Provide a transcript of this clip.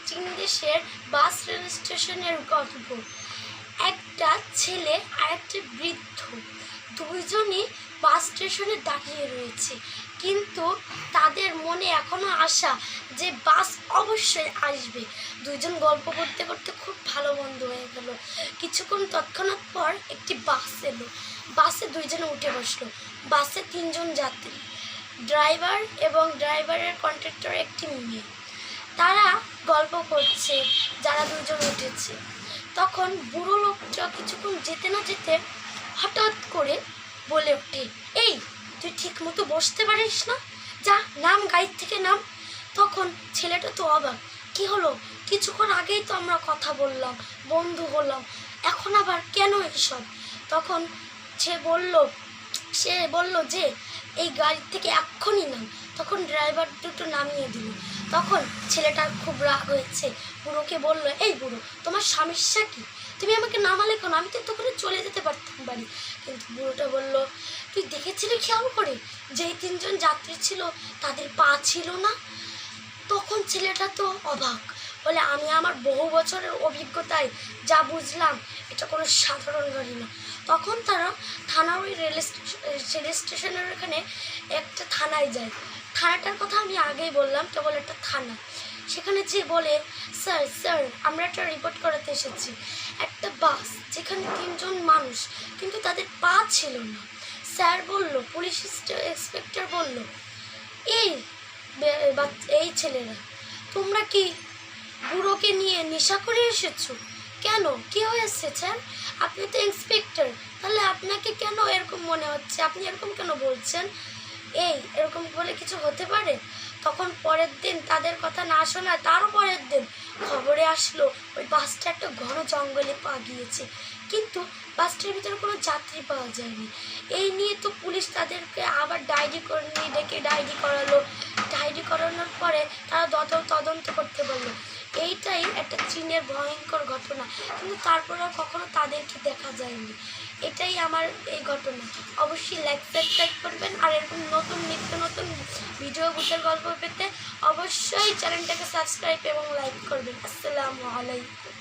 চীন দেশের বাস রেল স্টেশনের গল্প। একটা ছেলে আর একটা বৃদ্ধ দুইজনই বাস স্টেশনে দাঁড়িয়ে রয়েছে, কিন্তু তাদের মনে এখনো আশা যে বাস অবশ্যই আসবে। দুইজন গল্প করতে করতে খুব ভালো বন্ধু হয়ে গেল। কিছুক্ষণ তৎক্ষণাৎ পর একটি বাস এলো। বাসে দুইজনে উঠে বসলো। বাসে 3 জন যাত্রী, ড্রাইভার এবং ড্রাইভারের কন্ট্রাক্টর একটি মেয়ে। তারা গল্প করছে যারা দুজন উঠেছে। তখন বুড়ো লোকটা কিছুক্ষণ যেতে না যেতে হঠাৎ করে বলে ওঠে, এই তুই ঠিক মতো বসতে পারিস না, যা নাম, গাড়ির থেকে নাম। তখন ছেলেটা তো অবাক, কি হলো? কিছুক্ষণ আগেই তো আমরা কথা বললাম, বন্ধু হলাম, এখন আবার কেন এসব? তখন সে বলল যে এই গাড়ির থেকে এক্ষুনি নাম। তখন ড্রাইভার দুটো নামিয়ে দিল। তখন ছেলেটা খুব রাগ হয়েছে, বুড়োকে বলল, এই বুড়ো, তোমার সমস্যা কি? তুমি আমাকে নামালে কেন? আমি তো তখন চলে যেতে পারতাম বাড়ি। কিন্তু বুড়োটা বলল, তুই দেখেছিলি খেয়াল করে যেই 3 জন যাত্রী ছিল তাদের পা ছিল না? তখন ছেলেটা তো অবাক, বলে, আমি আমার বহু বছরের অভিজ্ঞতায় যা বুঝলাম এটা কোনো সাধারণ গাড়ি না। তখন তারা থানার ওই রেল স্টেশনের ওখানে একটা থানায় যায়। থানাটার কথা আমি আগেই বললাম, কেবল একটা থানা। সেখানে যে বলে, স্যার আমরা একটা রিপোর্ট করাতে এসেছি, একটা বাস যেখানে 3 জন মানুষ, কিন্তু তাদের পা ছিল না। স্যার বলল, পুলিশ ইন্সপেক্টর বলল, এই ছেলেরা, তোমরা কি বুড়োকে নিয়ে নেশা করে এসেছো? কেন, কি হয়েছে স্যার? আপনি তো ইন্সপেক্টর, তাহলে আপনাকে কেন এরকম মনে হচ্ছে? আপনি এরকম কেন বলছেন? এরকম বলে কিছু হতে পারে? তখন পরের দিন তাদের কথা না শোনায় তারও পরের দিন খবরে আসলো ওই বাসটা একটা ঘন জঙ্গলে পা গিয়েছে, কিন্তু বাসটার ভিতরে কোনো যাত্রী পাওয়া যায়নি। এই নিয়ে তো পুলিশ তাদেরকে আবার ডায়েরি করালো। ডায়েরি করানোর পরে তারা তদন্ত করতে বললো। এইটাই একটা চীনের ভয়ঙ্কর ঘটনা, কিন্তু তারপরেও কখনো তাদেরকে দেখা যায়নি। এটাই আমার এই ঘটনা। অবশ্যই সাবস্ক্রাইব করবেন, আর এরকম নিত্য নতুন ভিডিও ভূতের গল্প পেতে অবশ্যই চ্যানেলটাকে সাবস্ক্রাইব এবং লাইক করবেন। আসসালামু আলাইকুম।